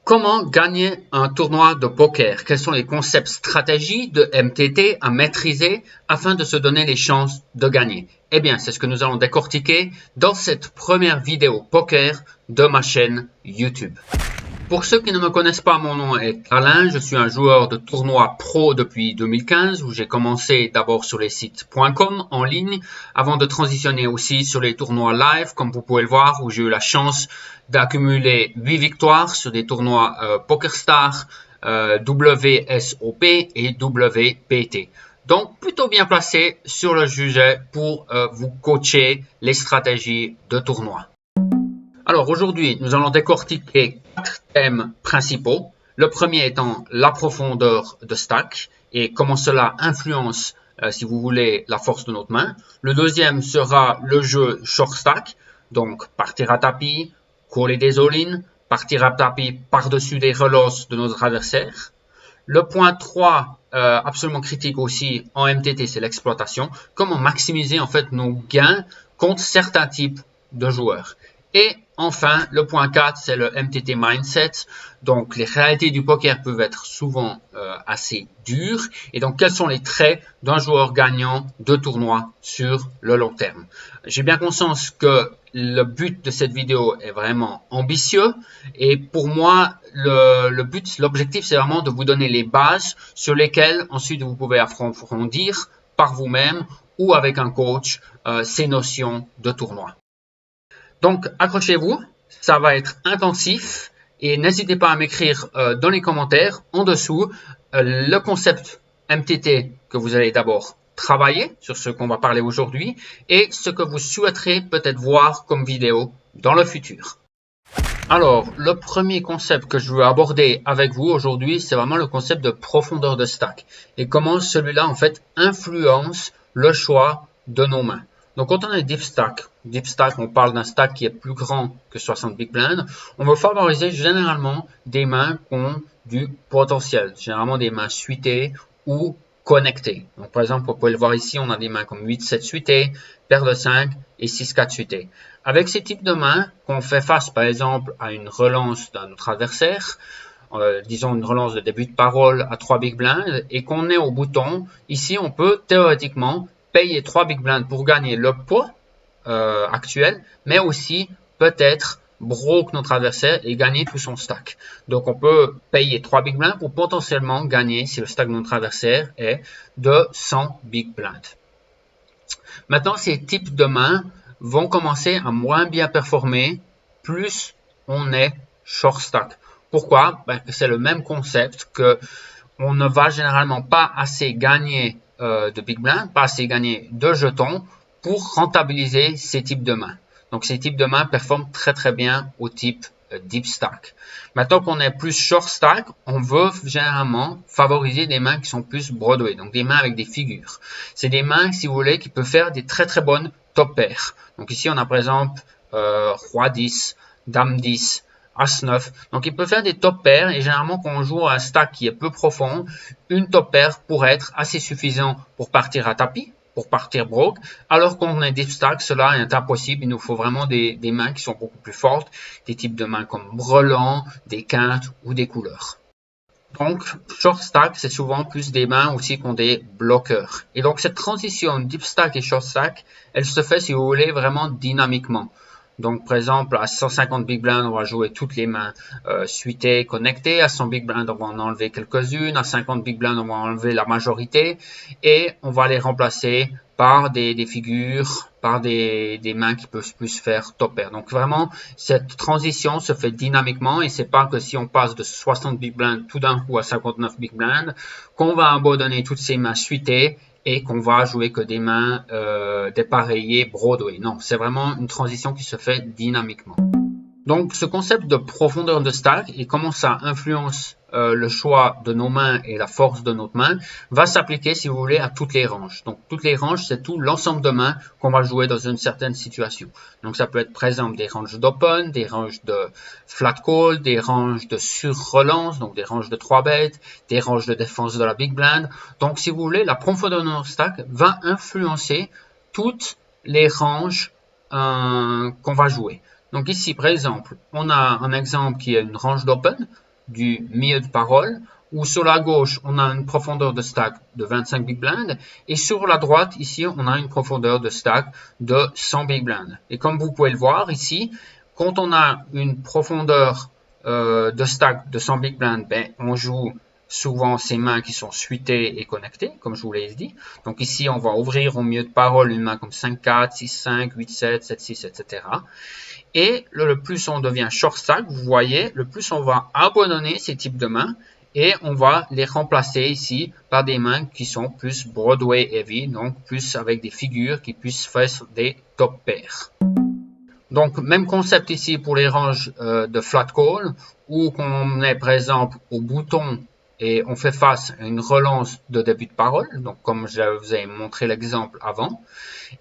Comment gagner un tournoi de poker? Quels sont les concepts stratégies de MTT à maîtriser afin de se donner les chances de gagner? Eh bien, c'est ce que nous allons décortiquer dans cette première vidéo poker de ma chaîne YouTube. Pour ceux qui ne me connaissent pas, mon nom est Alain, je suis un joueur de tournois pro depuis 2015 où j'ai commencé d'abord sur les sites .com en ligne avant de transitionner aussi sur les tournois live comme vous pouvez le voir où j'ai eu la chance d'accumuler 8 victoires sur des tournois PokerStar, WSOP et WPT. Donc plutôt bien placé sur le sujet pour vous coacher les stratégies de tournoi. Alors aujourd'hui, nous allons décortiquer 4 thèmes principaux. Le premier étant la profondeur de stack et comment cela influence, si vous voulez, la force de notre main. Le deuxième sera le jeu short stack, donc partir à tapis, coller des all-in, partir à tapis par-dessus des relosses de notre adversaire. Le point 3, absolument critique aussi en MTT, c'est l'exploitation. Comment maximiser en fait nos gains contre certains types de joueurs. Et enfin, le point 4, c'est le MTT Mindset. Donc, les réalités du poker peuvent être souvent assez dures. Et donc, quels sont les traits d'un joueur gagnant de tournoi sur le long terme? J'ai bien conscience que le but de cette vidéo est vraiment ambitieux. Et pour moi, l'objectif, c'est vraiment de vous donner les bases sur lesquelles ensuite vous pouvez approfondir par vous-même ou avec un coach ces notions de tournoi. Donc, accrochez-vous, ça va être intensif et n'hésitez pas à m'écrire dans les commentaires en dessous le concept MTT que vous allez d'abord travailler sur ce qu'on va parler aujourd'hui et ce que vous souhaiterez peut-être voir comme vidéo dans le futur. Alors, le premier concept que je veux aborder avec vous aujourd'hui, c'est vraiment le concept de profondeur de stack et comment celui-là en fait influence le choix de nos mains. Donc, quand on est deep stack, on parle d'un stack qui est plus grand que 60 big blind. On veut favoriser généralement des mains qui ont du potentiel, généralement des mains suitées ou connectées. Donc, par exemple, vous pouvez le voir ici, on a des mains comme 8-7 suitées, paire de 5 et 6-4 suitées. Avec ces types de mains, qu'on fait face par exemple à une relance d'un autre adversaire, disons une relance de début de parole à 3 big blinds et qu'on est au bouton, ici on peut théoriquement payer 3 big blinds pour gagner le pot actuel, mais aussi peut-être broke notre adversaire et gagner tout son stack. Donc on peut payer 3 big blinds pour potentiellement gagner, si le stack de notre adversaire est de 100 big blinds. Maintenant, ces types de mains vont commencer à moins bien performer plus on est short stack. Pourquoi? C'est le même concept que on ne va généralement pas assez gagner de big blind, pas assez gagner de jetons pour rentabiliser ces types de mains. Donc ces types de mains performent très bien au type deep stack. Maintenant qu'on est plus short stack, on veut généralement favoriser des mains qui sont plus Broadway, donc des mains avec des figures. C'est des mains, si vous voulez, qui peuvent faire des très bonnes top pairs. Donc ici, on a par exemple Roi 10, Dame 10, As 9. Donc il peut faire des top pairs et généralement quand on joue à un stack qui est peu profond, une top pair pourrait être assez suffisant pour partir à tapis, pour partir broke, alors qu'on est deep stack, cela est impossible. Il nous faut vraiment des mains qui sont beaucoup plus fortes, des types de mains comme brelan, des quintes ou des couleurs. Donc, short stack, c'est souvent plus des mains aussi qui ont des bloqueurs. Et donc, cette transition deep stack et short stack, elle se fait, si vous voulez, vraiment dynamiquement. Donc, par exemple, à 150 big blind, on va jouer toutes les mains suitées, connectées. À 100 big blind, on va en enlever quelques-unes. À 50 big blind, on va enlever la majorité. Et on va les remplacer par des figures, par des mains qui peuvent plus faire top pair. Donc, vraiment, cette transition se fait dynamiquement. Et c'est pas que si on passe de 60 big blind tout d'un coup à 59 big blind, qu'on va abandonner toutes ces mains suitées et qu'on va jouer que des mains dépareillées Broadway. Non, c'est vraiment une transition qui se fait dynamiquement. Donc, ce concept de profondeur de stack et comment ça influence le choix de nos mains et la force de notre main va s'appliquer, si vous voulez, à toutes les ranges. Donc, toutes les ranges, c'est tout l'ensemble de mains qu'on va jouer dans une certaine situation. Donc, ça peut être, par exemple, des ranges d'open, des ranges de flat call, des ranges de sur-relance, donc des ranges de 3 bêtes, des ranges de défense de la big blind. Donc, si vous voulez, la profondeur de notre stack va influencer toutes les ranges qu'on va jouer. Donc ici, par exemple, on a un exemple qui est une range d'open. du milieu de parole, où sur la gauche, on a une profondeur de stack de 25 big blind, et sur la droite, ici, on a une profondeur de stack de 100 big blind. Et comme vous pouvez le voir ici, quand on a une profondeur de stack de 100 big blind, ben, on joue souvent ces mains qui sont suitées et connectées, comme je vous l'ai dit. Donc ici, on va ouvrir au milieu de parole une main comme 5-4, 6-5, 8-7, 7-6, etc. Et le plus on devient short stack, vous voyez, le plus on va abandonner ces types de mains et on va les remplacer ici par des mains qui sont plus Broadway heavy, donc plus avec des figures qui puissent faire des top pairs. Donc, même concept ici pour les ranges de flat call, où on est par exemple au bouton et on fait face à une relance de début de parole, donc comme je vous ai montré l'exemple avant,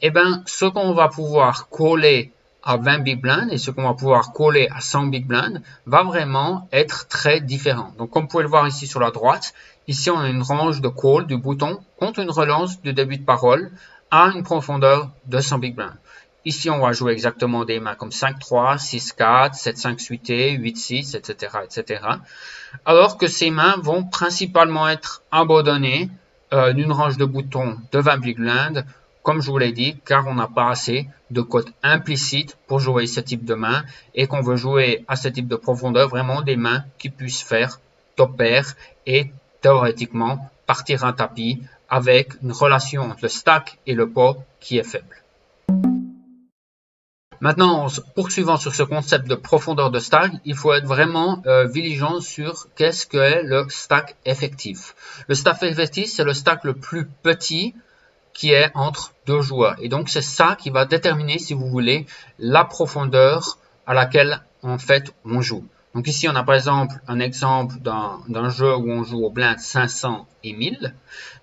et bien ce qu'on va pouvoir coller à 20 big blind et ce qu'on va pouvoir coller à 100 big blind va vraiment être très différent. Donc comme vous pouvez le voir ici sur la droite, ici on a une range de call du bouton contre une relance du début de parole à une profondeur de 100 big blind. Ici, on va jouer exactement des mains comme 5-3, 6-4, 7-5 suité, 8-6, etc., etc. Alors que ces mains vont principalement être abandonnées d'une range de boutons de 20 big blind, comme je vous l'ai dit, car on n'a pas assez de cote implicite pour jouer ce type de main et qu'on veut jouer à ce type de profondeur vraiment des mains qui puissent faire top pair et théoriquement partir un tapis avec une relation entre le stack et le pot qui est faible. Maintenant, en poursuivant sur ce concept de profondeur de stack, il faut être vraiment vigilant sur qu'est-ce qu'est le stack effectif. Le stack effectif, c'est le stack le plus petit qui est entre deux joueurs. Et donc, c'est ça qui va déterminer, si vous voulez, la profondeur à laquelle, en fait, on joue. Donc ici, on a par exemple un exemple d'un jeu où on joue au blind 500 et 1000.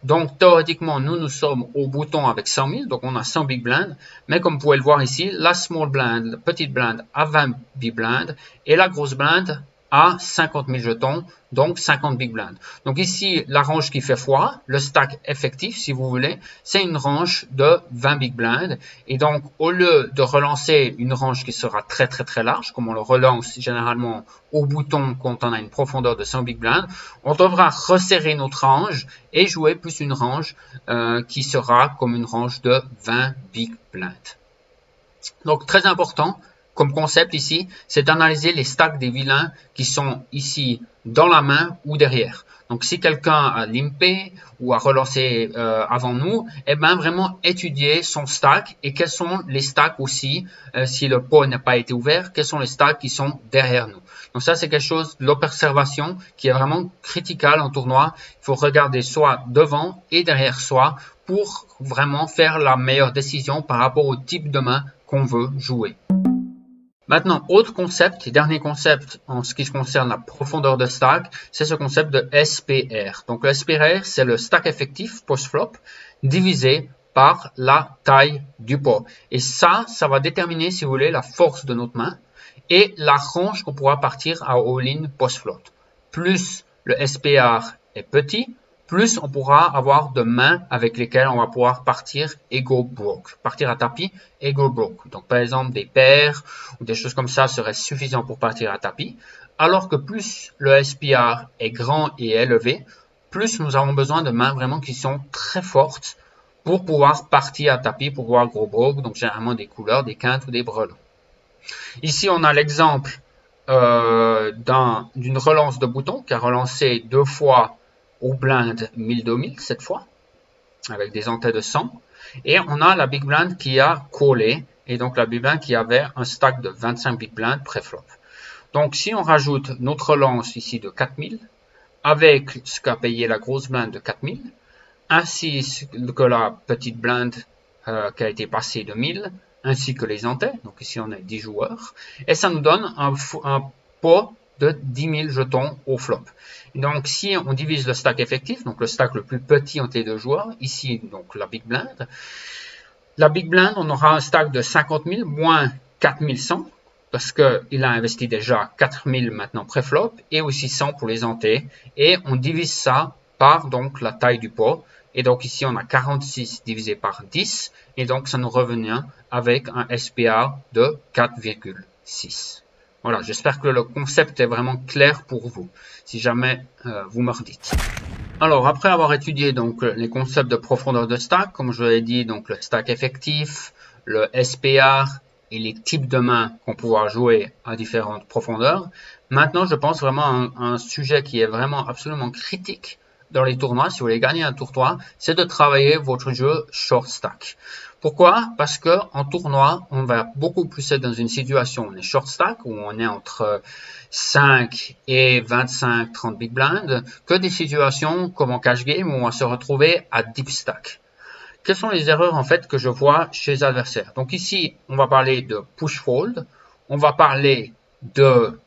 Donc théoriquement, nous sommes au bouton avec 100 000, donc on a 100 big blind. Mais comme vous pouvez le voir ici, la small blind, la petite blind a 20 big blind et la grosse blind à 50 000 jetons, donc 50 big blind. Donc ici, la range qui fait foi, le stack effectif, si vous voulez, c'est une range de 20 big blind. Et donc, au lieu de relancer une range qui sera très large, comme on le relance généralement au bouton quand on a une profondeur de 100 big blind, on devra resserrer notre range et jouer plus une range qui sera comme une range de 20 big blind. Donc, très important, comme concept ici, c'est d'analyser les stacks des vilains qui sont ici dans la main ou derrière. Donc, si quelqu'un a limpé ou a relancé avant nous, eh bien, vraiment étudier son stack et quels sont les stacks aussi, si le pot n'a pas été ouvert, quels sont les stacks qui sont derrière nous. Donc, ça, c'est quelque chose de l'observation qui est vraiment critical en tournoi. Il faut regarder soit devant et derrière soi pour vraiment faire la meilleure décision par rapport au type de main qu'on veut jouer. Maintenant, autre concept, et dernier concept en ce qui concerne la profondeur de stack, c'est ce concept de SPR. Donc le SPR, c'est le stack effectif post-flop divisé par la taille du pot. Et ça va déterminer, si vous voulez, la force de notre main et la range qu'on pourra partir à all-in post-flop. Plus le SPR est petit, plus on pourra avoir de mains avec lesquelles on va pouvoir partir et go broke. Partir à tapis et go broke. Donc, par exemple, des paires ou des choses comme ça seraient suffisants pour partir à tapis. Alors que plus le SPR est grand et élevé, plus nous avons besoin de mains vraiment qui sont très fortes pour pouvoir partir à tapis, pour pouvoir go broke. Donc, généralement des couleurs, des quintes ou des brelans. Ici, on a l'exemple d'une relance de bouton qui a relancé deux fois au blind 1000-2000 cette fois, avec des entêts de 100. Et on a la big blind qui a collé, et donc la big blind qui avait un stack de 25 big blind pré-flop. Donc si on rajoute notre relance ici de 4000, avec ce qu'a payé la grosse blind de 4000, ainsi que la petite blind qui a été passée de 1000, ainsi que les entêts, donc ici on a 10 joueurs, et ça nous donne un pot de 10 000 jetons au flop. Donc si on divise le stack effectif, donc le stack le plus petit entre les deux joueurs, ici donc la big blind, on aura un stack de 50 000 moins 4100, parce qu'il a investi déjà 4000 maintenant pré-flop, et aussi 100 pour les entêts, et on divise ça par donc la taille du pot, et donc ici on a 46 divisé par 10, et donc ça nous revient avec un SPA de 4,6. Voilà, j'espère que le concept est vraiment clair pour vous, si jamais vous me redites. Alors, après avoir étudié donc les concepts de profondeur de stack, comme je l'ai dit, donc le stack effectif, le SPR et les types de mains qu'on pourra jouer à différentes profondeurs, maintenant je pense vraiment à un sujet qui est vraiment absolument critique dans les tournois, si vous voulez gagner un tournoi, c'est de travailler votre jeu short stack. Pourquoi? Parce que en tournoi, on va beaucoup plus être dans une situation où on est short stack, où on est entre 5 et 25-30 big blind, que des situations comme en cash game où on va se retrouver à deep stack. Quelles sont les erreurs en fait que je vois chez les adversaires? Donc ici, on va parler de push fold, on va parler de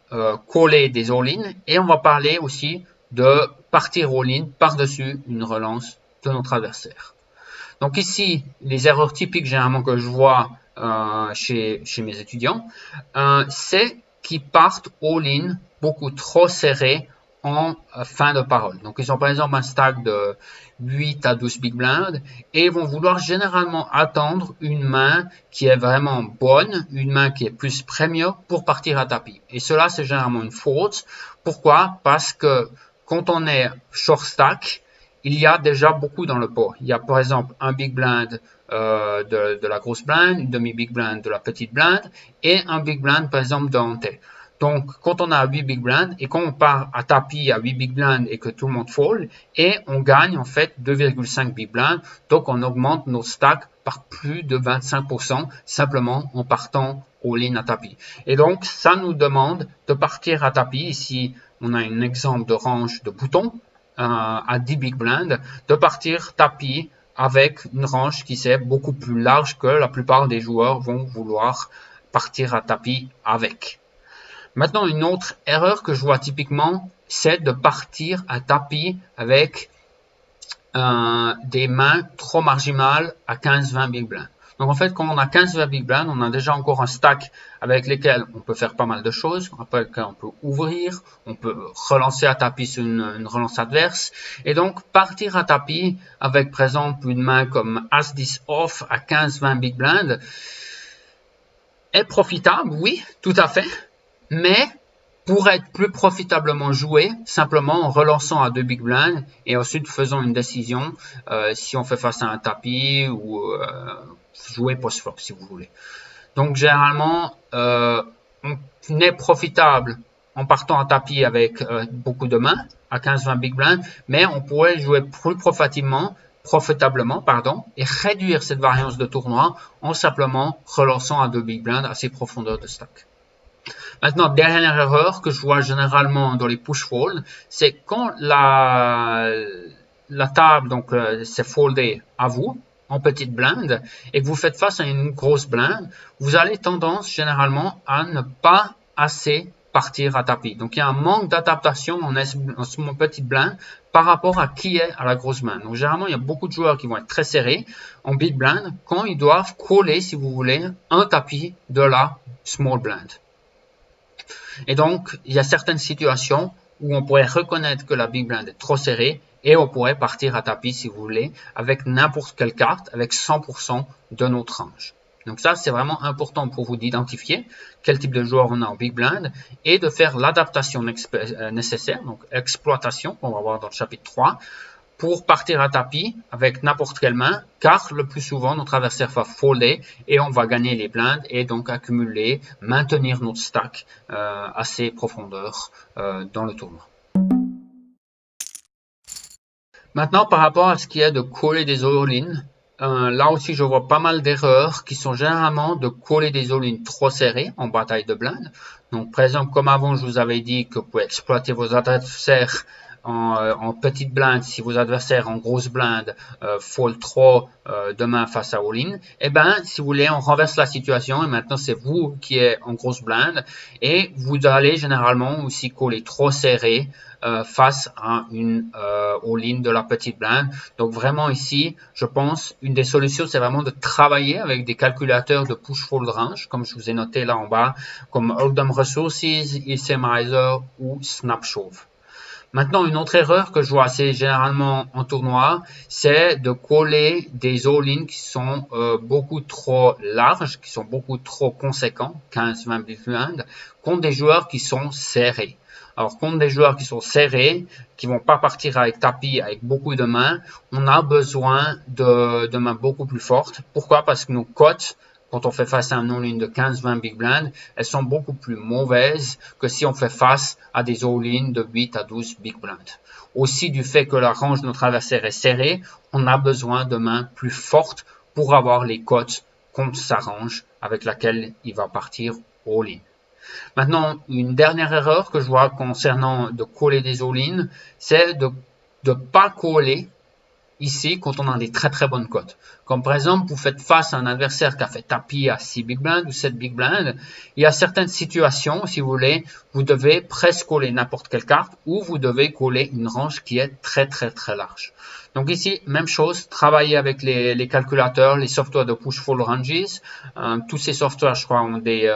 caller des all-in et on va parler aussi de partir all-in par-dessus une relance de notre adversaire. Donc ici, les erreurs typiques généralement que je vois chez mes étudiants, c'est qu'ils partent all-in beaucoup trop serrés en fin de parole. Donc ils ont par exemple un stack de 8 à 12 big blind et ils vont vouloir généralement attendre une main qui est vraiment bonne, une main qui est plus premium pour partir à tapis. Et cela c'est généralement une faute. Pourquoi? Parce que quand on est short stack, il y a déjà beaucoup dans le pot. Il y a par exemple un big blind de la grosse blind, une demi-big blind de la petite blind et un big blind par exemple de hanté. Donc, quand on a 8 big blind et quand on part à tapis à 8 big blind et que tout le monde fold, et on gagne en fait 2,5 big blind, donc on augmente nos stacks par plus de 25% simplement en partant all-in à tapis. Et donc, ça nous demande de partir à tapis. Ici, on a un exemple de range de boutons à 10 big blind, de partir tapis avec une range qui est beaucoup plus large que la plupart des joueurs vont vouloir partir à tapis avec. Maintenant, une autre erreur que je vois typiquement, c'est de partir à tapis avec des mains trop marginales à 15-20 big blind. Donc en fait, quand on a 15-20 big blind, on a déjà encore un stack avec lesquels on peut faire pas mal de choses. Après, on peut ouvrir, on peut relancer à tapis sur une relance adverse. Et donc, partir à tapis avec, par exemple, une main comme As-10 off à 15-20 big blind est profitable, oui, tout à fait. Mais pour être plus profitablement joué, simplement en relançant à 2 big blind et ensuite faisant une décision si on fait face à un tapis ou jouer post-flop si vous voulez. Donc généralement, on est profitable en partant à tapis avec beaucoup de mains à 15-20 big blind, mais on pourrait jouer plus profitablement et réduire cette variance de tournoi en simplement relançant à 2 big blind à ces profondeurs de stack. Maintenant, dernière erreur que je vois généralement dans les push fold, c'est quand la table donc s'est foldée à vous en petite blind et que vous faites face à une grosse blind, vous avez tendance généralement à ne pas assez partir à tapis. Donc il y a un manque d'adaptation en petite blind par rapport à qui est à la grosse blind. Donc généralement il y a beaucoup de joueurs qui vont être très serrés en big blind quand ils doivent coller, si vous voulez, un tapis de la small blind. Et donc, il y a certaines situations où on pourrait reconnaître que la big blind est trop serrée et on pourrait partir à tapis, si vous voulez, avec n'importe quelle carte, avec 100% de notre range. Donc ça, c'est vraiment important pour vous d'identifier quel type de joueur on a en big blind et de faire l'adaptation nécessaire, donc exploitation, qu'on va voir dans le chapitre 3, pour partir à tapis avec n'importe quelle main, car le plus souvent, notre adversaire va folder et on va gagner les blindes et donc accumuler, maintenir notre stack à ces profondeurs dans le tournoi. Maintenant, par rapport à ce qui est de coller des all-in, là aussi, je vois pas mal d'erreurs qui sont généralement de coller des all-in trop serrés en bataille de blindes. Donc, par exemple, comme avant, je vous avais dit que vous pouvez exploiter vos adversaires en petite blinde, si vos adversaires en grosse blinde fold trop demain face à all-in, et ben si vous voulez, on renverse la situation et maintenant c'est vous qui êtes en grosse blinde et vous allez généralement aussi coller trop serré face à une all-in de la petite blinde. Donc vraiment ici, je pense, une des solutions, c'est vraiment de travailler avec des calculateurs de push-fold range, comme je vous ai noté là en bas, comme Hold'em Resources, Ilsemizer ou Snapshot. Maintenant, une autre erreur que je vois assez généralement en tournoi, c'est de coller des all-in qui sont beaucoup trop larges, qui sont beaucoup trop conséquents, 15-20 big blind, contre des joueurs qui sont serrés. Alors, contre des joueurs qui sont serrés, qui vont pas partir avec tapis, avec beaucoup de mains, on a besoin de mains beaucoup plus fortes. Pourquoi? Parce que nos cotes, quand on fait face à un all-in de 15-20 big blind, elles sont beaucoup plus mauvaises que si on fait face à des all-in de 8 à 12 big blind. Aussi du fait que la range de notre adversaire est serrée, on a besoin de mains plus fortes pour avoir les cotes contre sa range avec laquelle il va partir all-in. Maintenant, une dernière erreur que je vois concernant de coller des all-in, c'est de ne pas coller ici quand on a des très bonnes cotes. Comme par exemple, vous faites face à un adversaire qui a fait tapis à 6 big blind ou 7 big blind. Il y a certaines situations, si vous voulez, vous devez presque coller n'importe quelle carte ou vous devez coller une range qui est très large. Donc ici, même chose, travaillez avec les calculateurs, les softwares de push-pull ranges. Tous ces softwares, je crois, ont des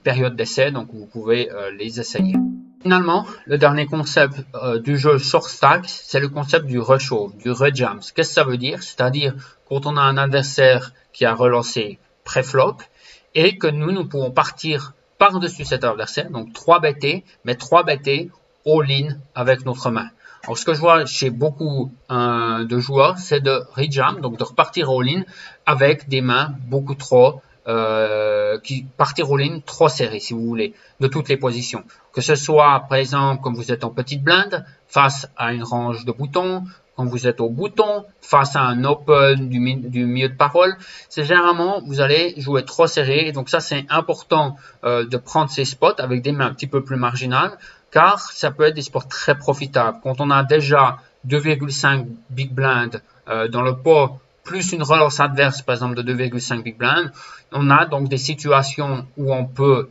périodes d'essai, donc vous pouvez les essayer. Finalement, le dernier concept du jeu short stack, c'est le concept du re-shove, du re-jams. Qu'est-ce que ça veut dire? C'est-à-dire quand on a un adversaire qui a relancé pré-flop et que nous pouvons partir par-dessus cet adversaire, donc 3 BT, mais 3 BT all-in avec notre main. Alors ce que je vois chez beaucoup de joueurs, c'est de re-jam, donc de repartir all-in avec des mains beaucoup trop qui partir all-in trop serré, si vous voulez, de toutes les positions. Que ce soit, par exemple, comme vous êtes en petite blinde, face à une range de boutons, quand vous êtes au bouton, face à un open du milieu de parole, c'est généralement, vous allez jouer trop serré. Et donc ça, c'est important de prendre ces spots avec des mains un petit peu plus marginales, car ça peut être des spots très profitables. Quand on a déjà 2,5 big blind dans le pot, plus une relance adverse, par exemple, de 2,5 big blind, on a donc des situations où on peut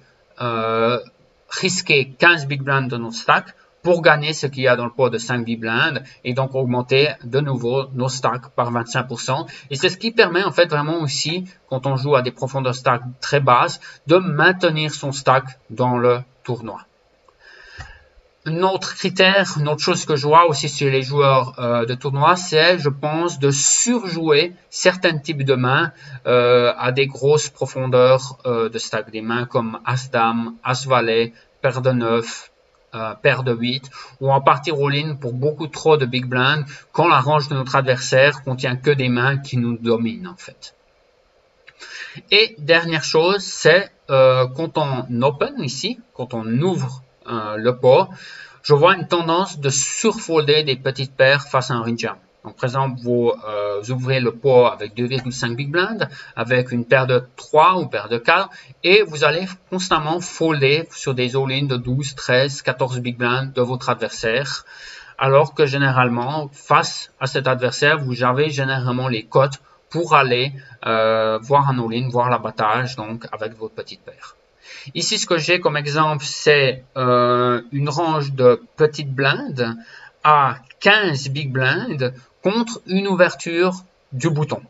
risquer 15 big blind de notre stack pour gagner ce qu'il y a dans le pot de 5 big blind et donc augmenter de nouveau nos stacks par 25%. Et c'est ce qui permet en fait vraiment aussi, quand on joue à des profondeurs stack très basses, de maintenir son stack dans le tournoi. Un autre critère, une autre chose que je vois aussi sur les joueurs de tournoi, c'est, je pense, de surjouer certains types de mains à des grosses profondeurs de stack. Des mains comme As-Dame, As-Valet, Paire de 9, Paire de 8, ou en partie all-in pour beaucoup trop de big blind quand la range de notre adversaire contient que des mains qui nous dominent en fait. Et dernière chose, c'est quand on open ici, quand on ouvre le pot, je vois une tendance de surfolder des petites paires face à un re-jam. Donc, par exemple, vous ouvrez le pot avec 2,5 big blind, avec une paire de 3 ou paire de 4, et vous allez constamment folder sur des all-in de 12, 13, 14 big blind de votre adversaire. Alors que généralement, face à cet adversaire, vous avez généralement les cotes pour aller voir un all-in, voir l'abattage, donc avec votre petite paire. Ici, ce que j'ai comme exemple, c'est une range de petites blindes à 15 big blind contre une ouverture du bouton.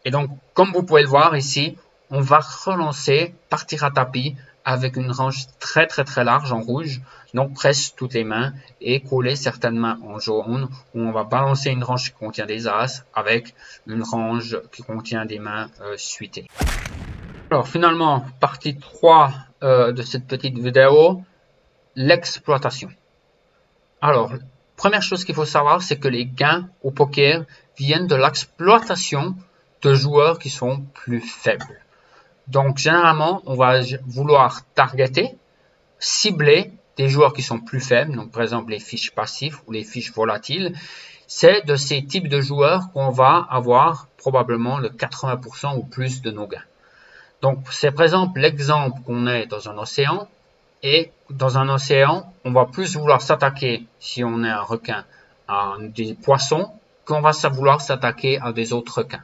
Et donc, comme vous pouvez le voir ici, on va relancer, partir à tapis avec une range très large en rouge, donc presque toutes les mains, et coller certaines mains en jaune, où on va balancer une range qui contient des as avec une range qui contient des mains suitées. Alors finalement, partie 3 de cette petite vidéo, l'exploitation. Alors, première chose qu'il faut savoir, c'est que les gains au poker viennent de l'exploitation de joueurs qui sont plus faibles. Donc généralement, on va vouloir targeter, cibler des joueurs qui sont plus faibles, donc par exemple les fiches passifs ou les fiches volatiles. C'est de ces types de joueurs qu'on va avoir probablement le 80% ou plus de nos gains. Donc, c'est par exemple l'exemple qu'on est dans un océan. Et dans un océan, on va plus vouloir s'attaquer, si on est un requin, à des poissons, qu'on va vouloir s'attaquer à des autres requins.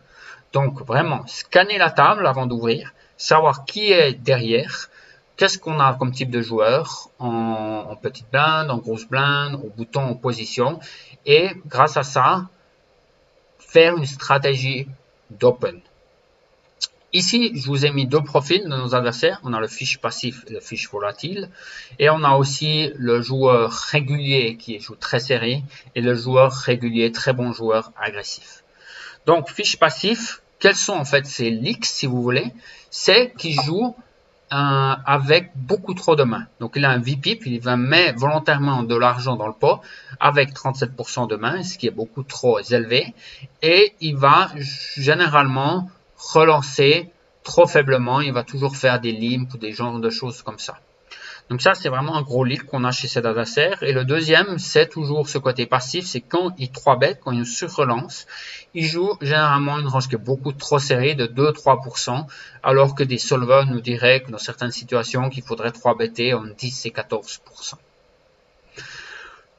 Donc, vraiment, scanner la table avant d'ouvrir, savoir qui est derrière, qu'est-ce qu'on a comme type de joueur, en petite blinde, en grosse blinde, au bouton, en position. Et grâce à ça, faire une stratégie d'open. Ici, je vous ai mis deux profils de nos adversaires. On a le fiche passif et le fiche volatile. Et on a aussi le joueur régulier qui joue très serré et le joueur régulier, très bon joueur agressif. Donc, fiche passif, quels sont en fait ces leaks, si vous voulez? C'est qui joue avec beaucoup trop de mains. Donc, il a un VPIP, il va mettre volontairement de l'argent dans le pot avec 37% de mains, ce qui est beaucoup trop élevé. Et il va généralement relancer trop faiblement. Il va toujours faire des limps ou des genres de choses comme ça. Donc ça, c'est vraiment un gros leak qu'on a chez cet adversaire. Et le deuxième, c'est toujours ce côté passif, c'est quand il 3-bet, quand il surrelance, il joue généralement une range qui est beaucoup trop serrée, de 2-3%, alors que des solvers nous diraient que dans certaines situations, qu'il faudrait 3-better en 10 et 14%.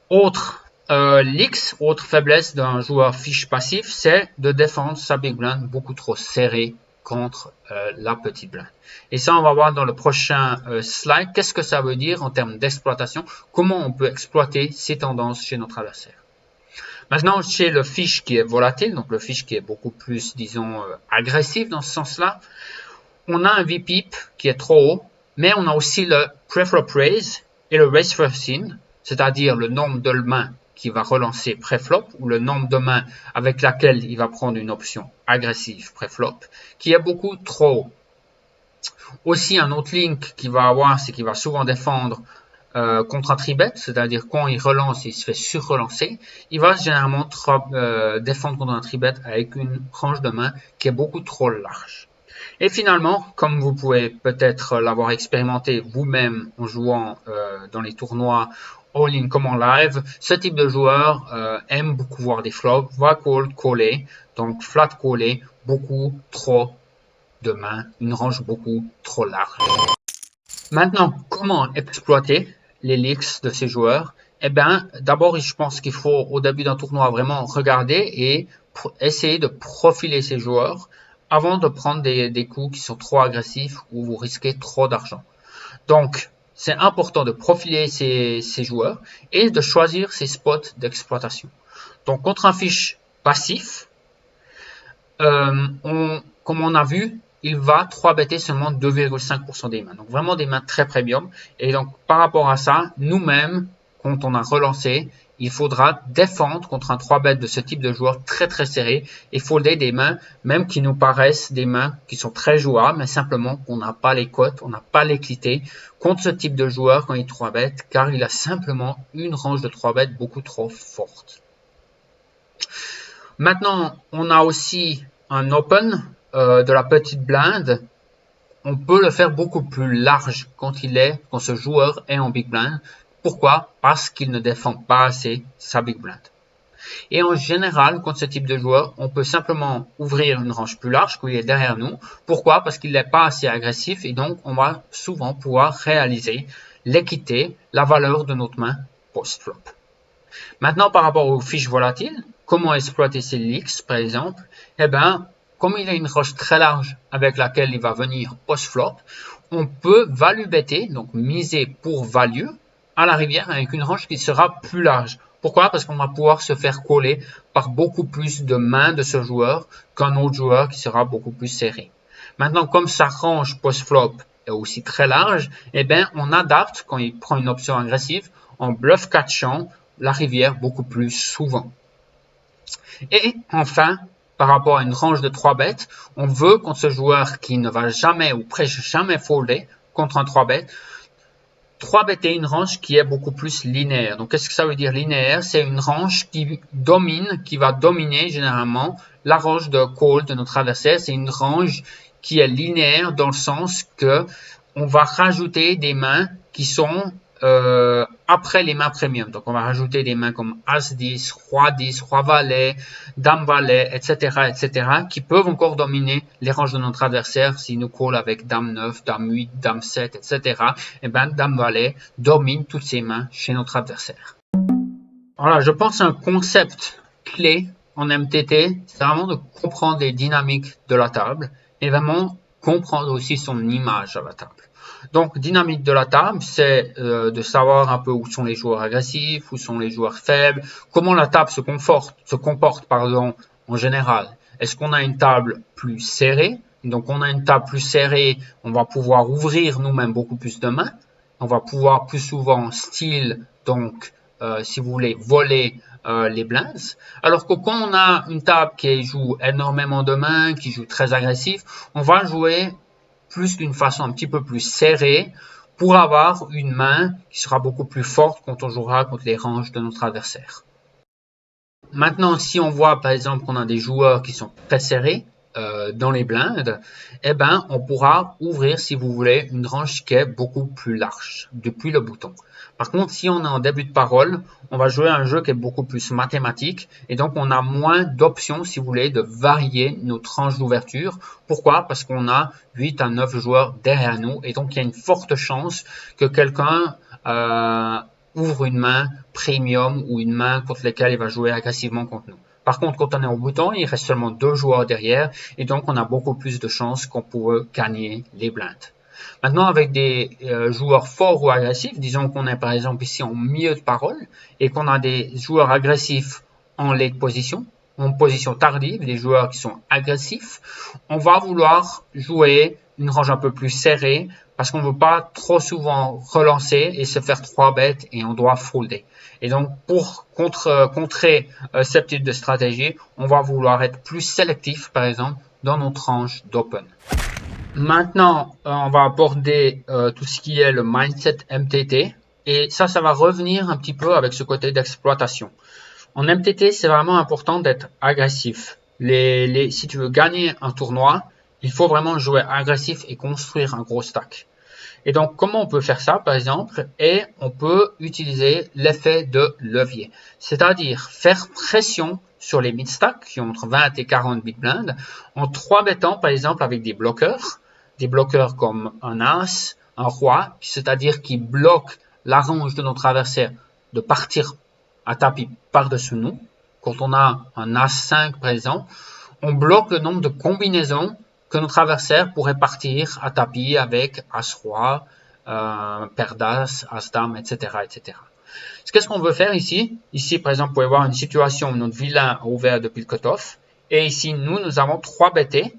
Autre leaks, autre faiblesse d'un joueur fiche passif, c'est de défendre sa big blind beaucoup trop serrée contre la petite blinde. Et ça, on va voir dans le prochain slide. Qu'est-ce que ça veut dire en termes d'exploitation? Comment on peut exploiter ces tendances chez notre adversaire? Maintenant, chez le fiche qui est volatile, donc le fiche qui est beaucoup plus, disons, agressif dans ce sens-là, on a un VPIP qui est trop haut, mais on a aussi le preflop raise et le raise first in, c'est-à-dire le nombre de mains qui va relancer préflop ou le nombre de mains avec laquelle il va prendre une option agressive préflop qui est beaucoup trop haut. Aussi, un autre link qu'il va avoir, c'est qu'il va souvent défendre contre un tribet, c'est-à-dire quand il relance, il se fait surrelancer, il va généralement défendre contre un tribet avec une range de mains qui est beaucoup trop large. Et finalement, comme vous pouvez peut-être l'avoir expérimenté vous-même en jouant dans les tournois all-in comme en live, ce type de joueur aime beaucoup voir des flops, va caller, donc flat caller, beaucoup trop de mains, une range beaucoup trop large. Maintenant, comment exploiter les leaks de ces joueurs? Eh bien, d'abord, je pense qu'il faut au début d'un tournoi vraiment regarder et essayer de profiler ces joueurs avant de prendre des coups qui sont trop agressifs ou vous risquez trop d'argent. Donc, c'est important de profiler ces joueurs et de choisir ces spots d'exploitation. Donc, contre un fiche passif, comme on a vu, il va 3-better seulement 2,5% des mains. Donc, vraiment des mains très premium. Et donc, par rapport à ça, nous-mêmes, quand on a relancé, il faudra défendre contre un 3-bet de ce type de joueur très très serré et folder des mains, même qui nous paraissent des mains qui sont très jouables, mais simplement qu'on n'a pas les cotes, on n'a pas l'équité contre ce type de joueur quand il 3-bet, car il a simplement une range de 3-bet beaucoup trop forte. Maintenant, on a aussi un open de la petite blinde. On peut le faire beaucoup plus large quand ce joueur est en big blind. Pourquoi? Parce qu'il ne défend pas assez sa big blind. Et en général, contre ce type de joueur, on peut simplement ouvrir une range plus large qu'il est derrière nous. Pourquoi? Parce qu'il n'est pas assez agressif et donc on va souvent pouvoir réaliser l'équité, la valeur de notre main post-flop. Maintenant, par rapport aux fiches volatiles, comment exploiter ces leaks, par exemple? Eh bien, comme il a une range très large avec laquelle il va venir post-flop, on peut value better, donc miser pour value, à la rivière avec une range qui sera plus large. Pourquoi? Parce qu'on va pouvoir se faire coller par beaucoup plus de mains de ce joueur qu'un autre joueur qui sera beaucoup plus serré. Maintenant, comme sa range post-flop est aussi très large, eh bien, on adapte quand il prend une option agressive en bluff catchant la rivière beaucoup plus souvent. Et enfin, par rapport à une range de 3 bêtes, on veut contre ce joueur qui ne va jamais ou presque jamais folder contre un 3 bêtes, 3 bêtes est une range qui est beaucoup plus linéaire. Donc, qu'est-ce que ça veut dire linéaire? C'est une range qui va dominer généralement la range de call de notre adversaire. C'est une range qui est linéaire dans le sens que on va rajouter des mains qui sont après les mains premium. Donc, on va rajouter des mains comme As-10, Roi-10, Roi-Valet, Dame-Valet, etc., etc., qui peuvent encore dominer les ranges de notre adversaire. Si nous call avec Dame-9, Dame-8, Dame-7, etc., et bien, Dame-Valet domine toutes ces mains chez notre adversaire. Voilà, je pense un concept clé en MTT, c'est vraiment de comprendre les dynamiques de la table et vraiment comprendre aussi son image à la table. Donc, dynamique de la table, c'est de savoir un peu où sont les joueurs agressifs, où sont les joueurs faibles, comment la table se comporte en général. Est-ce qu'on a une table plus serrée Donc, on a une table plus serrée, on va pouvoir ouvrir nous-mêmes beaucoup plus de mains. On va pouvoir plus souvent style, donc, si vous voulez, voler les blindes. Alors que quand on a une table qui joue énormément de mains, qui joue très agressif, on va jouer plus d'une façon un petit peu plus serrée pour avoir une main qui sera beaucoup plus forte quand on jouera contre les ranges de notre adversaire. Maintenant, si on voit par exemple qu'on a des joueurs qui sont très serrés dans les blindes, eh ben, on pourra ouvrir, si vous voulez, une range qui est beaucoup plus large depuis le bouton. Par contre, si on est en début de parole, on va jouer un jeu qui est beaucoup plus mathématique et donc on a moins d'options, si vous voulez, de varier nos tranches d'ouverture. Pourquoi? Parce qu'on a 8 à 9 joueurs derrière nous et donc il y a une forte chance que quelqu'un ouvre une main premium ou une main contre laquelle il va jouer agressivement contre nous. Par contre, quand on est au bouton, il reste seulement 2 joueurs derrière et donc on a beaucoup plus de chances qu'on pourrait gagner les blindes. Maintenant, avec des joueurs forts ou agressifs, disons qu'on est par exemple ici en milieu de parole et qu'on a des joueurs agressifs en late position, en position tardive, des joueurs qui sont agressifs, on va vouloir jouer une range un peu plus serrée parce qu'on ne veut pas trop souvent relancer et se faire 3 bêtes et on doit folder. Et donc, pour contrer ce type de stratégie, on va vouloir être plus sélectif, par exemple, dans notre range d'open. Maintenant, on va aborder tout ce qui est le mindset MTT. Et ça va revenir un petit peu avec ce côté d'exploitation. En MTT, c'est vraiment important d'être agressif. Si tu veux gagner un tournoi, il faut vraiment jouer agressif et construire un gros stack. Et donc, comment on peut faire ça, par exemple? Et on peut utiliser l'effet de levier. C'est-à-dire faire pression sur les mid-stacks qui ont entre 20 et 40 big blinds en 3 bettant, par exemple, avec des bloqueurs comme un as, un roi, c'est-à-dire qui bloquent la range de notre adversaire de partir à tapis par-dessus nous. Quand on a un as 5, par exemple, on bloque le nombre de combinaisons que notre adversaire pourrait partir à tapis avec As-Roi, Paire d'As, As-Dame, etc., etc. Qu'est-ce qu'on veut faire ici? Ici, par exemple, vous pouvez voir une situation où notre vilain a ouvert depuis le cutoff. Et ici, nous avons 3 BT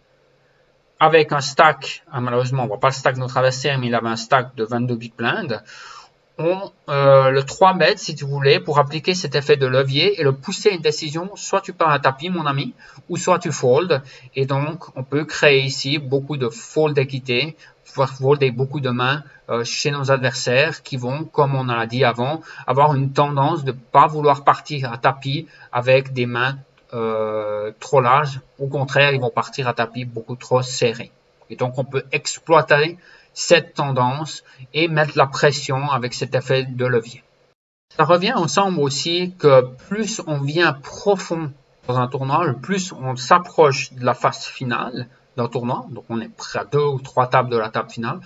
avec un stack. Malheureusement, on ne voit pas le stack de notre adversaire, mais il avait un stack de 22 big blind. Le 3 bet, si tu voulais, pour appliquer cet effet de levier et le pousser à une décision, soit tu pars à tapis, mon ami, ou soit tu fold. Et donc, on peut créer ici beaucoup de fold d'équité, folder beaucoup de mains chez nos adversaires qui vont, comme on a dit avant, avoir une tendance de ne pas vouloir partir à tapis avec des mains trop larges. Au contraire, ils vont partir à tapis beaucoup trop serrés. Et donc, on peut exploiter cette tendance et mettre la pression avec cet effet de levier. Ça revient ensemble aussi que plus on vient profond dans un tournoi, le plus on s'approche de la phase finale d'un tournoi, donc on est près à 2 ou 3 tables de la table finale,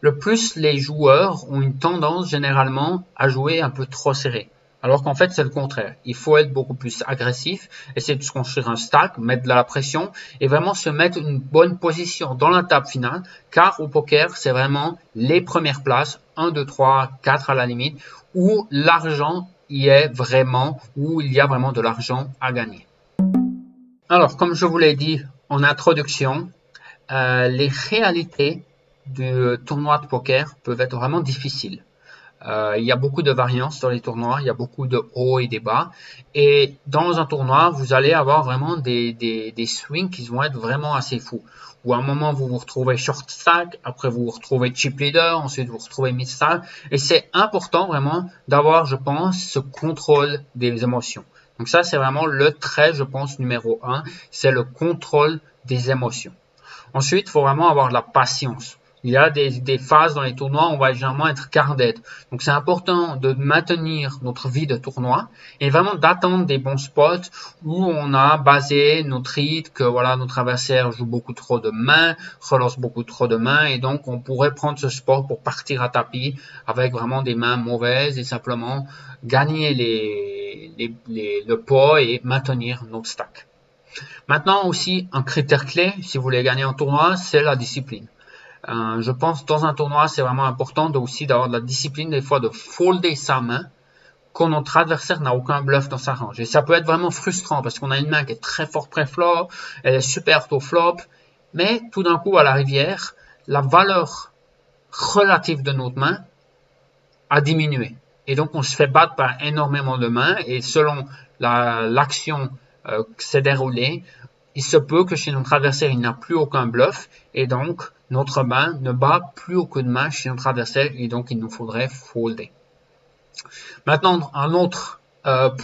le plus les joueurs ont une tendance généralement à jouer un peu trop serré. Alors qu'en fait, c'est le contraire. Il faut être beaucoup plus agressif, essayer de se construire un stack, mettre de la pression et vraiment se mettre une bonne position dans la table finale. Car au poker, c'est vraiment les premières places, 1, 2, 3, 4 à la limite, où l'argent y est vraiment, où il y a vraiment de l'argent à gagner. Alors, comme je vous l'ai dit en introduction, les réalités du tournoi de poker peuvent être vraiment difficiles. Il y a beaucoup de variance dans les tournois, il y a beaucoup de hauts et des bas. Et dans un tournoi, vous allez avoir vraiment des swings qui vont être vraiment assez fous. Où à un moment, vous vous retrouvez short stack, après vous vous retrouvez chip leader, ensuite vous vous retrouvez mid stack. Et c'est important vraiment d'avoir, je pense, ce contrôle des émotions. Donc ça, c'est vraiment le trait, je pense, numéro 1, c'est le contrôle des émotions. Ensuite, il faut vraiment avoir de la patience. Il y a des phases dans les tournois où on va généralement être carded. Donc, c'est important de maintenir notre vie de tournoi et vraiment d'attendre des bons spots où on a basé notre read que voilà, notre adversaire joue beaucoup trop de mains, relance beaucoup trop de mains et donc on pourrait prendre ce spot pour partir à tapis avec vraiment des mains mauvaises et simplement gagner le pot et maintenir notre stack. Maintenant aussi, un critère clé, si vous voulez gagner un tournoi, c'est la discipline. Je pense dans un tournoi, c'est vraiment important d'avoir de la discipline, des fois de folder sa main quand notre adversaire n'a aucun bluff dans sa range. Et ça peut être vraiment frustrant parce qu'on a une main qui est très forte pré-flop, elle est super tôt flop, mais tout d'un coup à la rivière, la valeur relative de notre main a diminué. Et donc on se fait battre par énormément de mains et selon l'action qui s'est déroulée, il se peut que chez notre adversaire il n'a plus aucun bluff et donc notre main ne bat plus aucun de main chez notre adversaire et donc il nous faudrait folder. Maintenant un autre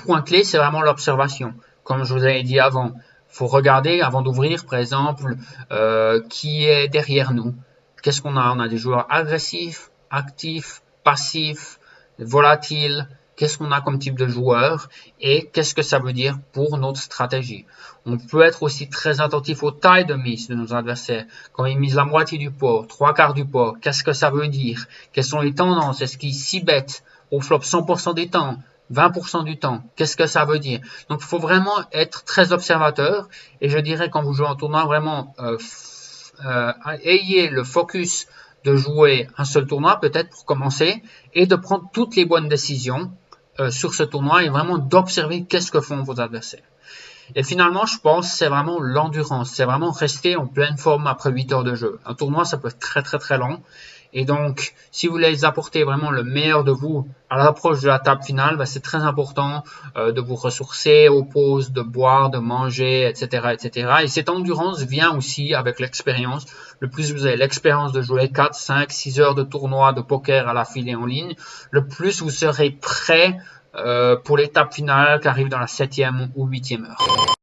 point clé c'est vraiment l'observation. Comme je vous avais dit avant, il faut regarder avant d'ouvrir par exemple qui est derrière nous. Qu'est-ce qu'on a? On a des joueurs agressifs, actifs, passifs, volatiles. Qu'est-ce qu'on a comme type de joueur et qu'est-ce que ça veut dire pour notre stratégie. On peut être aussi très attentif aux tailles de mise de nos adversaires. Quand ils misent la moitié du pot, 3/4 du pot, qu'est-ce que ça veut dire? Quelles sont les tendances? Est-ce qu'ils s'y bêtent au flop 100% du temps? 20% du temps, qu'est-ce que ça veut dire? Donc il faut vraiment être très observateur et je dirais quand vous jouez en tournoi vraiment ayez le focus de jouer un seul tournoi peut-être pour commencer et de prendre toutes les bonnes décisions sur ce tournoi et vraiment d'observer qu'est-ce que font vos adversaires. Et finalement, je pense c'est vraiment l'endurance, c'est vraiment rester en pleine forme après 8 heures de jeu. Un tournoi, ça peut être très très très long. Et donc, si vous voulez apporter vraiment le meilleur de vous à l'approche de la table finale, bah, c'est très important de vous ressourcer aux pauses, de boire, de manger, etc., etc. Et cette endurance vient aussi avec l'expérience. Le plus vous avez l'expérience de jouer 4, 5, 6 heures de tournoi de poker à la filée en ligne, le plus vous serez prêt pour l'étape finale qui arrive dans la 7e ou 8e heure.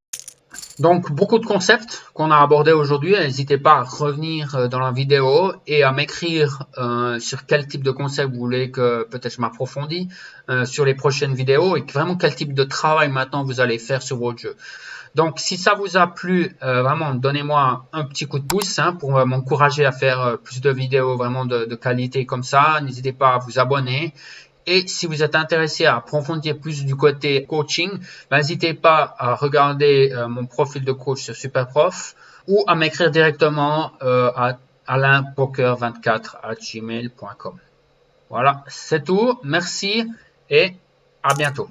Donc, beaucoup de concepts qu'on a abordés aujourd'hui. N'hésitez pas à revenir dans la vidéo et à m'écrire sur quel type de concept vous voulez que peut-être je m'approfondisse sur les prochaines vidéos et vraiment quel type de travail maintenant vous allez faire sur votre jeu. Donc, si ça vous a plu, vraiment, donnez-moi un petit coup de pouce pour m'encourager à faire plus de vidéos vraiment de qualité comme ça. N'hésitez pas à vous abonner. Et si vous êtes intéressé à approfondir plus du côté coaching, n'hésitez pas à regarder mon profil de coach sur Superprof ou à m'écrire directement à alainpoker24@gmail.com. Voilà, c'est tout. Merci et à bientôt.